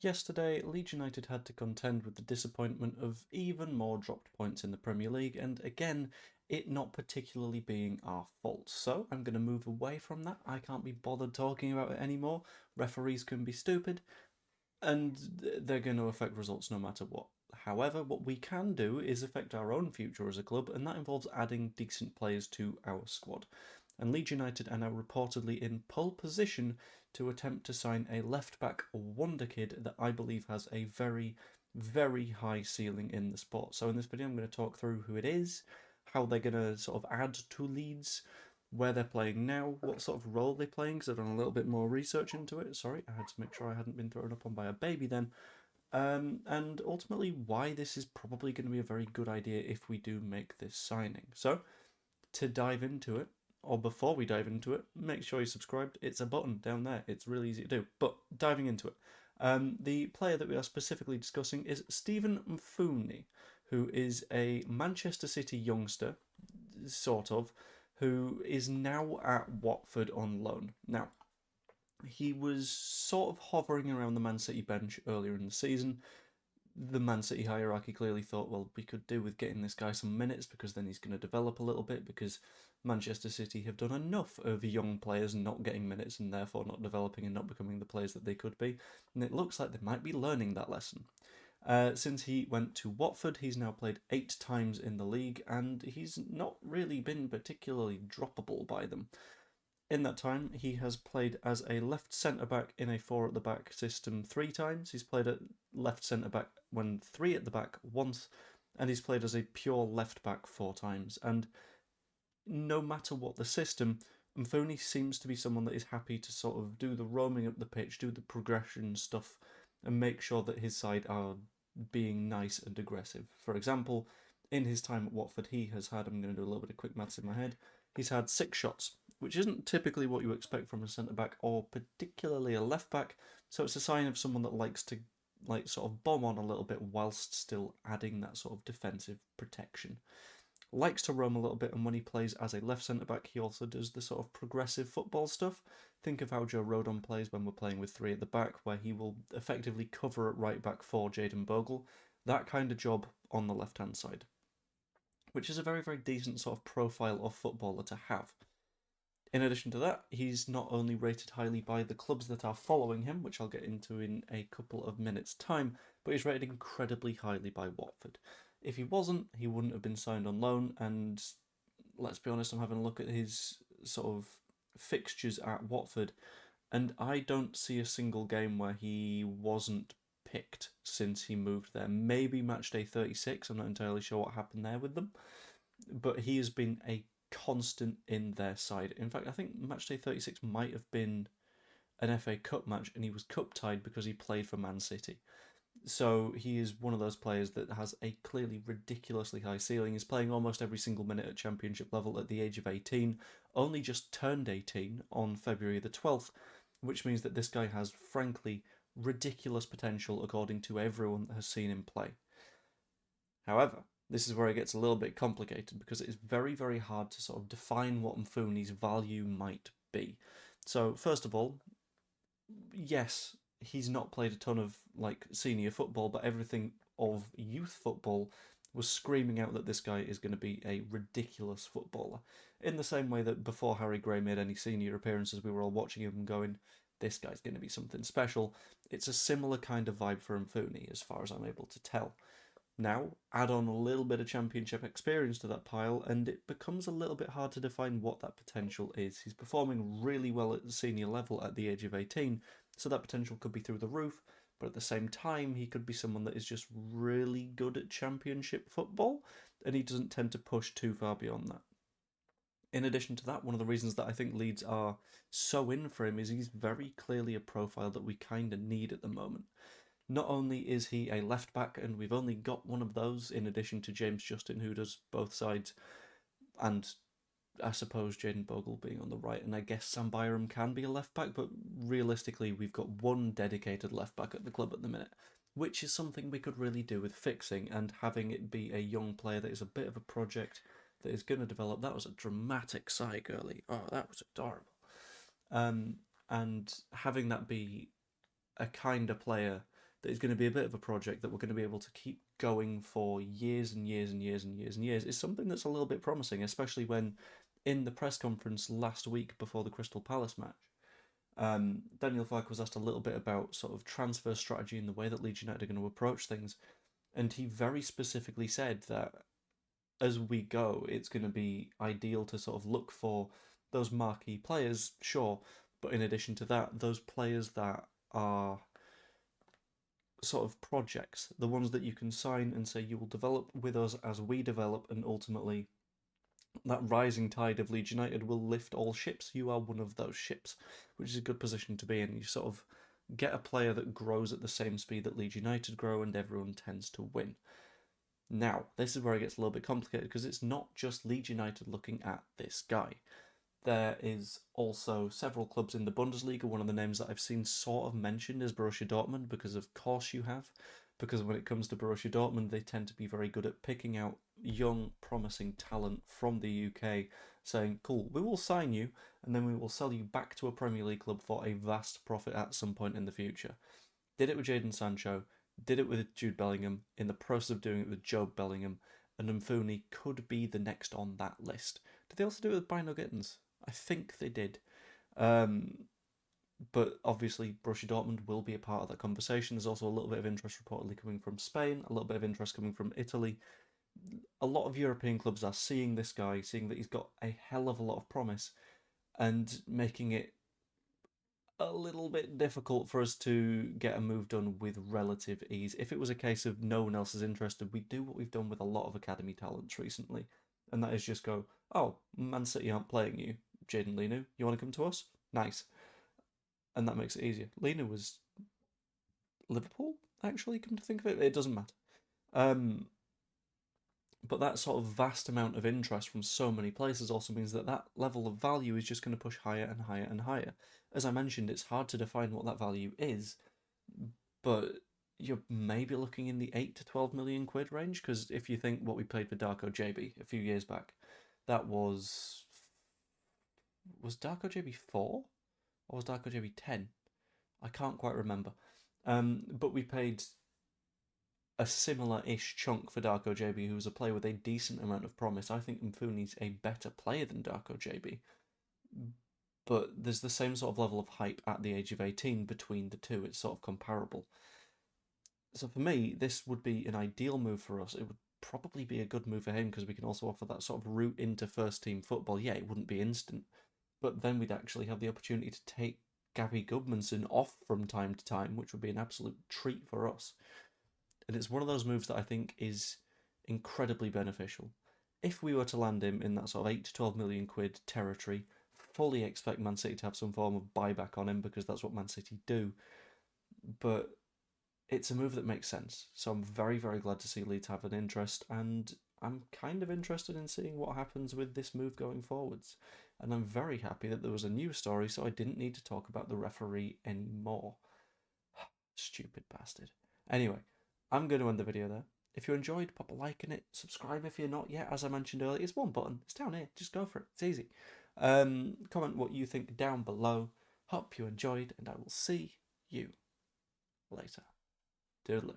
Yesterday, Leeds United had to contend with the disappointment of even more dropped points in the Premier League, and again, it not particularly being our fault. So, I'm going to move away from that. I can't be bothered talking about it anymore. Referees can be stupid, and they're going to affect results no matter what. However, what we can do is affect our own future as a club, and that involves adding decent players to our squad. And Leeds United are now reportedly in pole position to attempt to sign a left back Wonderkid that I believe has a very, very high ceiling in the sport. So, in this video, I'm going to talk through who it is, how they're going to sort of add to Leeds, where they're playing now, what sort of role they're playing, because I've done a little bit more research into it. Sorry, I had to make sure I hadn't been thrown up on by a baby then. And ultimately, why this is probably going to be a very good idea if we do make this signing. So, to dive into it, or before we dive into it, make sure you're subscribed. It's a button down there. It's really easy to do. But diving into it, the player that we are specifically discussing is Stephen Mfuni, who is a Manchester City youngster, sort of, who is now at Watford on loan. Now, he was sort of hovering around the Man City bench earlier in the season. The Man City hierarchy clearly thought, well, we could do with getting this guy some minutes because then he's going to develop a little bit because Manchester City have done enough of young players not getting minutes and therefore not developing and not becoming the players that they could be. And it looks like they might be learning that lesson. Since he went to Watford, he's now played 8 times in the league and he's not really been particularly droppable by them. In that time, he has played as a left centre back in a 4 at the back system 3 times. He's played at left centre back when 3 at the back once, and he's played as a pure left back 4 times. And no matter what the system, Mfoni seems to be someone that is happy to sort of do the roaming up the pitch, do the progression stuff, and make sure that his side are being nice and aggressive. For example, in his time at Watford, he has had, I'm going to do a little bit of quick maths in my head, he's had 6 shots, which isn't typically what you expect from a centre back or particularly a left back. So it's a sign of someone that likes to sort of bomb on a little bit whilst still adding that sort of defensive protection. Likes to roam a little bit, and when he plays as a left centre back, he also does the sort of progressive football stuff. Think of how Joe Rodon plays when we're playing with 3 at the back, where he will effectively cover at right back for Jayden Bogle. That kind of job on the left hand side, which is a very, very decent sort of profile of footballer to have. In addition to that, he's not only rated highly by the clubs that are following him, which I'll get into in a couple of minutes' time, but he's rated incredibly highly by Watford. If he wasn't, he wouldn't have been signed on loan, and let's be honest, I'm having a look at his sort of fixtures at Watford, and I don't see a single game where he wasn't picked since he moved there. Maybe match day 36, I'm not entirely sure what happened there with them, but he has been a constant in their side. In fact, I think match day 36 might have been an FA Cup match, and he was cup tied because he played for Man City. So he is one of those players that has a clearly ridiculously high ceiling. He's playing almost every single minute at championship level at the age of 18, only just turned 18 on February the 12th, which means that this guy has, frankly, ridiculous potential according to everyone that has seen him play. However, this is where it gets a little bit complicated because it is very, very hard to sort of define what Mfuni's value might be. So, first of all, yes, he's not played a ton of senior football, but everything of youth football was screaming out that this guy is going to be a ridiculous footballer. In the same way that before Harry Gray made any senior appearances, we were all watching him and going, this guy's going to be something special. It's a similar kind of vibe for Mfuni, as far as I'm able to tell. Now, add on a little bit of championship experience to that pile, and it becomes a little bit hard to define what that potential is. He's performing really well at the senior level at the age of 18, so that potential could be through the roof, but at the same time, he could be someone that is just really good at championship football, and he doesn't tend to push too far beyond that. In addition to that, one of the reasons that I think Leeds are so in for him is he's very clearly a profile that we kind of need at the moment. Not only is he a left back, and we've only got one of those in addition to James Justin, who does both sides, and I suppose Jayden Bogle being on the right, and I guess Sam Byram can be a left back, but realistically, we've got one dedicated left back at the club at the minute, which is something we could really do with fixing and having it be a young player that is a bit of a project that is going to develop. That was a dramatic sigh, girly. Oh, that was adorable. And having that be a kind of player that is going to be a bit of a project that we're going to be able to keep going for years and years and years and years and years, is something that's a little bit promising, especially when in the press conference last week before the Crystal Palace match, Daniel Farke was asked a little bit about sort of transfer strategy and the way that Leeds United are going to approach things, and he very specifically said that as we go, it's going to be ideal to sort of look for those marquee players, sure, but in addition to that, those players that are sort of projects, the ones that you can sign and say you will develop with us as we develop, and ultimately that rising tide of Leeds United will lift all ships. You are one of those ships, which is a good position to be in. You sort of get a player that grows at the same speed that Leeds United grow, and everyone tends to win. Now, this is where it gets a little bit complicated, because it's not just Leeds United looking at this guy. There is also several clubs in the Bundesliga. One of the names that I've seen sort of mentioned is Borussia Dortmund, because of course you have. Because when it comes to Borussia Dortmund, they tend to be very good at picking out young, promising talent from the UK, saying, cool, we will sign you, and then we will sell you back to a Premier League club for a vast profit at some point in the future. Did it with Jadon Sancho, did it with Jude Bellingham, in the process of doing it with Joe Bellingham, and Mfuni could be the next on that list. Did they also do it with Bino Gittins? I think they did. But obviously, Borussia Dortmund will be a part of that conversation. There's also a little bit of interest reportedly coming from Spain, a little bit of interest coming from Italy. A lot of European clubs are seeing this guy, seeing that he's got a hell of a lot of promise, and making it a little bit difficult for us to get a move done with relative ease. If it was a case of no one else is interested, we'd do what we've done with a lot of academy talents recently, and that is just go, oh, Man City aren't playing you, Jadon Lenu, you want to come to us? Nice. And that makes it easier. Lenu was Liverpool, actually, come to think of it. It doesn't matter. But that sort of vast amount of interest from so many places also means that that level of value is just going to push higher and higher and higher. As I mentioned, it's hard to define what that value is, but you're maybe looking in the 8 to 12 million quid range, because if you think what we paid for Darko JB a few years back, that was Darko JB 4? Or was Darko JB 10? I can't quite remember. But we paid a similar-ish chunk for Darko JB, who was a player with a decent amount of promise. I think Mfuni's a better player than Darko JB, but there's the same sort of level of hype at the age of 18 between the two. It's sort of comparable. So for me, this would be an ideal move for us. It would probably be a good move for him, because we can also offer that sort of route into first-team football. Yeah, it wouldn't be instant, but then we'd actually have the opportunity to take Gabby Goodmanson off from time to time, which would be an absolute treat for us. And it's one of those moves that I think is incredibly beneficial. If we were to land him in that sort of 8 to 12 million quid territory, fully expect Man City to have some form of buyback on him, because that's what Man City do. But it's a move that makes sense. So I'm very, very glad to see Leeds have an interest, and I'm kind of interested in seeing what happens with this move going forwards. And I'm very happy that there was a news story, so I didn't need to talk about the referee anymore. Stupid bastard. Anyway, I'm going to end the video there. If you enjoyed, pop a like in it. Subscribe if you're not yet. As I mentioned earlier, it's one button. It's down here. Just go for it. It's easy. Comment what you think down below. Hope you enjoyed, and I will see you later. Toodaloo.